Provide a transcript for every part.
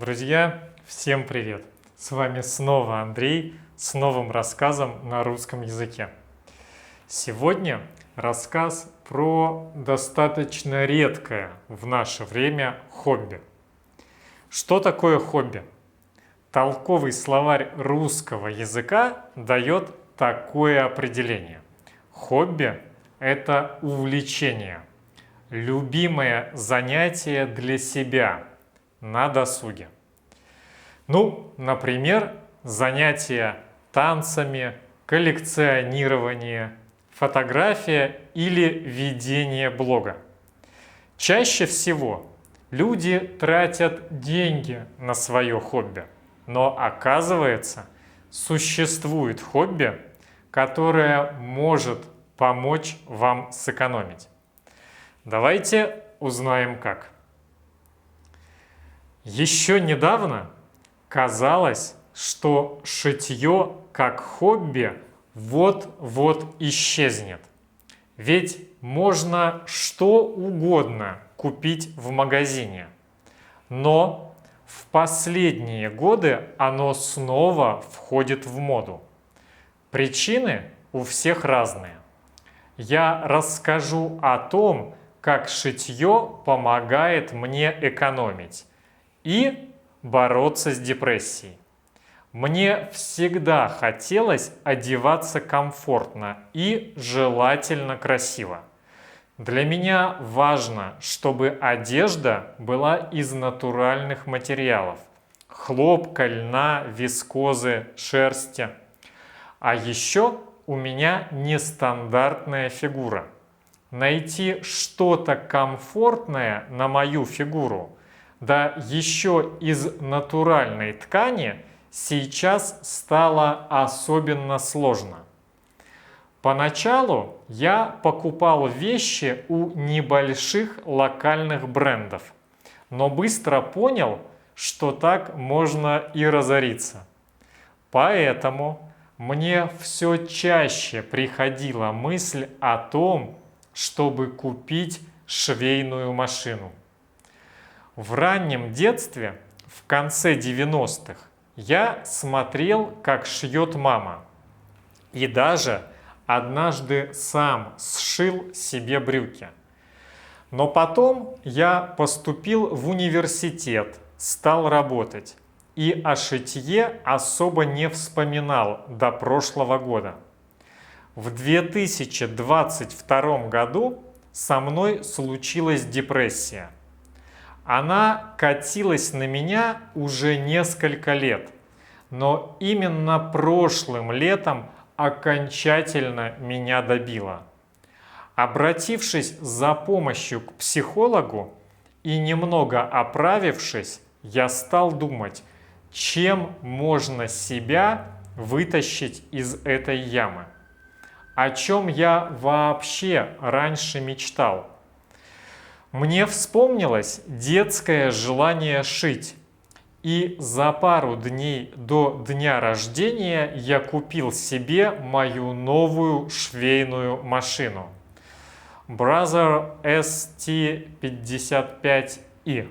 Друзья, всем привет! С вами снова Андрей с новым рассказом на русском языке. Сегодня рассказ про достаточно редкое в наше время хобби. Что такое хобби? Толковый словарь русского языка дает такое определение. Хобби – это увлечение, любимое занятие для себя на досуге. Например, занятия танцами, коллекционирование, фотография или ведение блога. Чаще всего люди тратят деньги на свое хобби, но оказывается, существует хобби, которое может помочь вам сэкономить. Давайте узнаем как. Еще недавно казалось, что шитье как хобби вот-вот исчезнет. Ведь можно что угодно купить в магазине. Но в последние годы оно снова входит в моду. Причины у всех разные. Я расскажу о том, как шитье помогает мне экономить и бороться с депрессией. Мне всегда хотелось одеваться комфортно и желательно красиво. Для меня важно, чтобы одежда была из натуральных материалов: хлопка, льна, вискозы, шерсти. А еще у меня нестандартная фигура. Найти что-то комфортное на мою фигуру, да еще из натуральной ткани, сейчас стало особенно сложно. Поначалу я покупал вещи у небольших локальных брендов, но быстро понял, что так можно и разориться. Поэтому мне все чаще приходила мысль о том, чтобы купить швейную машину. В раннем детстве, в конце 90-х, я смотрел, как шьет мама. И даже однажды сам сшил себе брюки. Но потом я поступил в университет, стал работать. И о шитье особо не вспоминал до прошлого года. В 2022 году со мной случилась депрессия. Она катилась на меня уже несколько лет, но именно прошлым летом окончательно меня добила. Обратившись за помощью к психологу и немного оправившись, я стал думать, чем можно себя вытащить из этой ямы. О чем я вообще раньше мечтал? Мне вспомнилось детское желание шить, и за пару дней до дня рождения я купил себе мою новую швейную машину Brother ST55i.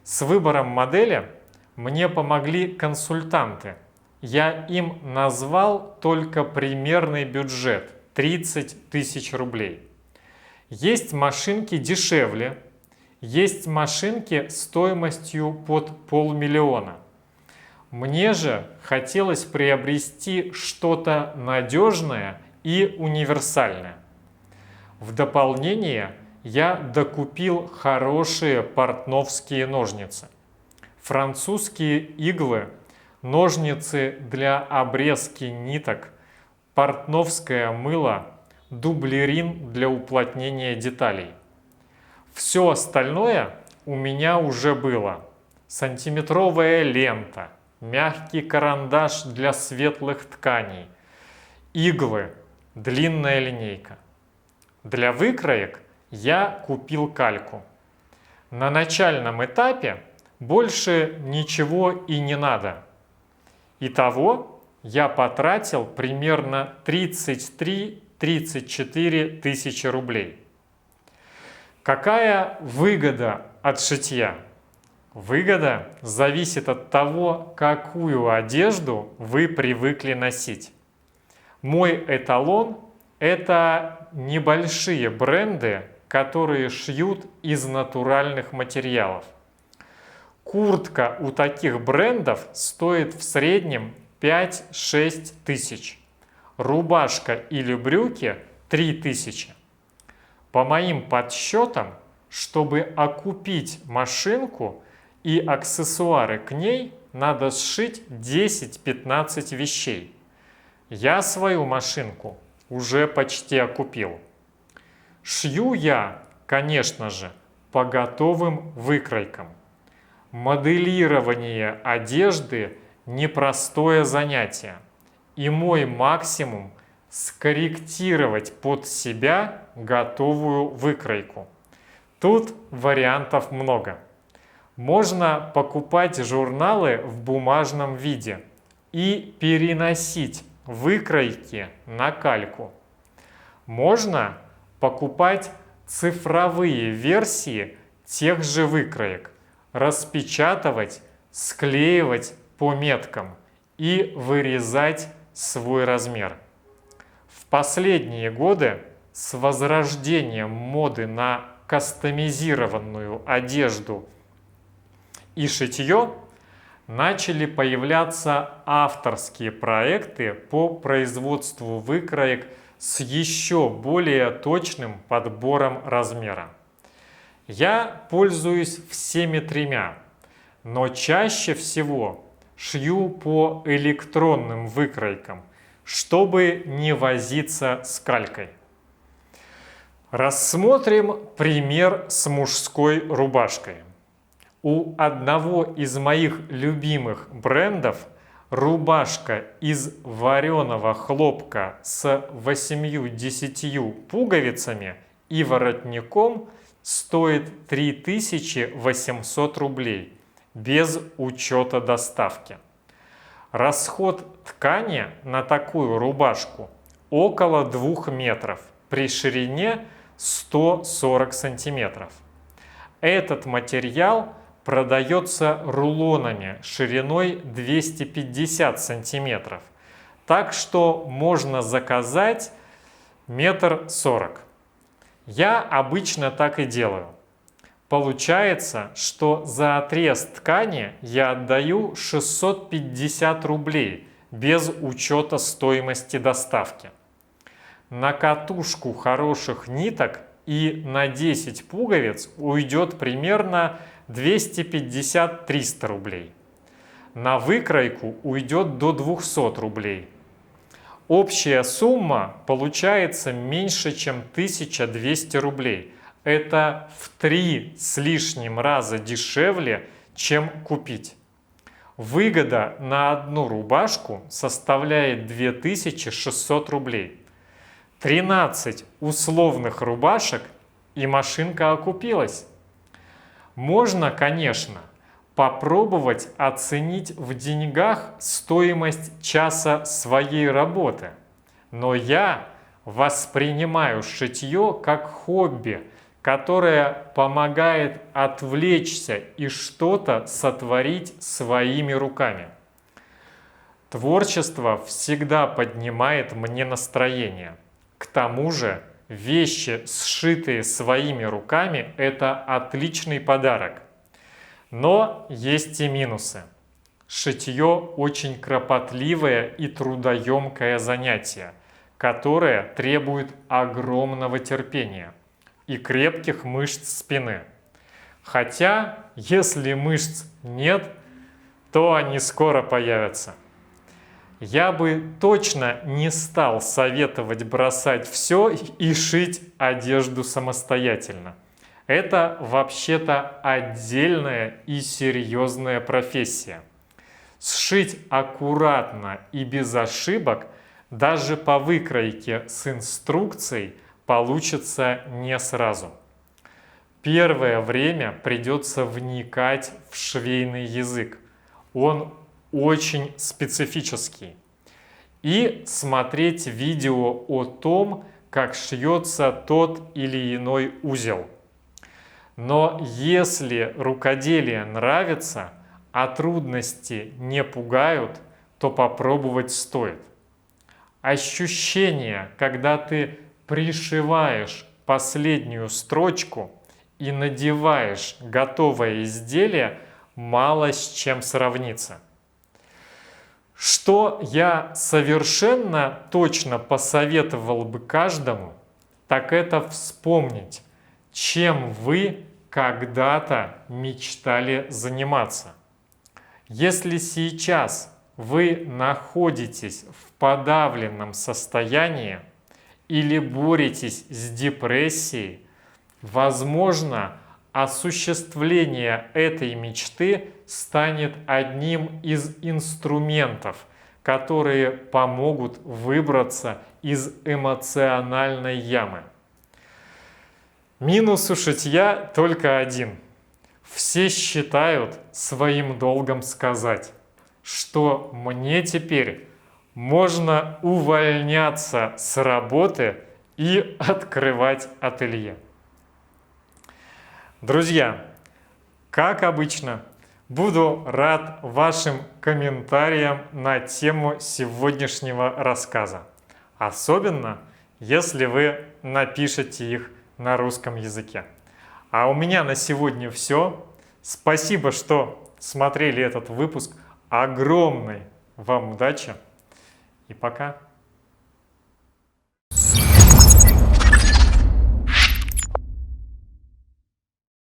С выбором модели мне помогли консультанты. Я им назвал только примерный бюджет – 30 тысяч рублей. Есть машинки дешевле, есть машинки стоимостью под 500 000. Мне же хотелось приобрести что-то надежное и универсальное. В дополнение я докупил хорошие портновские ножницы, французские иглы, ножницы для обрезки ниток, портновское мыло, дублерин для уплотнения деталей. Все остальное у меня уже было. Сантиметровая лента, мягкий карандаш для светлых тканей, иглы, длинная линейка. Для выкроек я купил кальку. На начальном этапе больше ничего и не надо. Итого я потратил примерно 33-34 тысячи рублей. Какая выгода от шитья? Выгода зависит от того, какую одежду вы привыкли носить. Мой эталон – это небольшие бренды, которые шьют из натуральных материалов. Куртка у таких брендов стоит в среднем 5-6 тысяч. Рубашка или брюки – 3000. По моим подсчетам, чтобы окупить машинку и аксессуары к ней, надо сшить 10-15 вещей. Я свою машинку уже почти окупил. Шью я, конечно же, по готовым выкройкам. Моделирование одежды – непростое занятие, и мой максимум – скорректировать под себя готовую выкройку. Тут вариантов много. Можно покупать журналы в бумажном виде и переносить выкройки на кальку. Можно покупать цифровые версии тех же выкроек, распечатывать, склеивать по меткам и вырезать свой размер. В последние годы с возрождением моды на кастомизированную одежду и шитье начали появляться авторские проекты по производству выкроек с еще более точным подбором размера. Я пользуюсь всеми тремя, но чаще всего шью по электронным выкройкам, чтобы не возиться с калькой. Рассмотрим пример с мужской рубашкой. У одного из моих любимых брендов рубашка из вареного хлопка с 8-10 пуговицами и воротником стоит 3800 рублей без учета доставки. Расход ткани на такую рубашку около 2 метров при ширине 140 сантиметров. Этот материал продается рулонами шириной 250 сантиметров, так что можно заказать 1,40 м. Я обычно так и делаю. Получается, что за отрез ткани я отдаю 650 рублей без учета стоимости доставки. На катушку хороших ниток и на 10 пуговиц уйдет примерно 250-300 рублей. На выкройку уйдет до 200 рублей. Общая сумма получается меньше, чем 1200 рублей. Это в 3 с лишним раза дешевле, чем купить. Выгода на одну рубашку составляет 2600 рублей. 13 условных рубашек и машинка окупилась. Можно, конечно, попробовать оценить в деньгах стоимость часа своей работы, но я воспринимаю шитье как хобби, которое помогает отвлечься и что-то сотворить своими руками. Творчество всегда поднимает мне настроение. К тому же вещи, сшитые своими руками, это отличный подарок. Но есть и минусы. Шитье очень кропотливое и трудоемкое занятие, которое требует огромного терпения и крепких мышц спины. Хотя, если мышц нет, то они скоро появятся. Я бы точно не стал советовать бросать все и шить одежду самостоятельно. Это вообще-то отдельная и серьезная профессия. Сшить аккуратно и без ошибок даже по выкройке с инструкцией получится не сразу. Первое время придется вникать в швейный язык. Он очень специфический. И смотреть видео о том, как шьется тот или иной узел. Но если рукоделие нравится, а трудности не пугают, то попробовать стоит. Ощущение, когда ты пришиваешь последнюю строчку и надеваешь готовое изделие, мало с чем сравнится. Что я совершенно точно посоветовал бы каждому, так это вспомнить, чем вы когда-то мечтали заниматься. Если сейчас вы находитесь в подавленном состоянии или боретесь с депрессией, возможно, осуществление этой мечты станет одним из инструментов, которые помогут выбраться из эмоциональной ямы. Минус у шитья только один. Все считают своим долгом сказать, что мне теперь можно увольняться с работы и открывать ателье. Друзья, как обычно, буду рад вашим комментариям на тему сегодняшнего рассказа. Особенно, если вы напишете их на русском языке. А у меня на сегодня все. Спасибо, что смотрели этот выпуск. Огромной вам удачи и пока!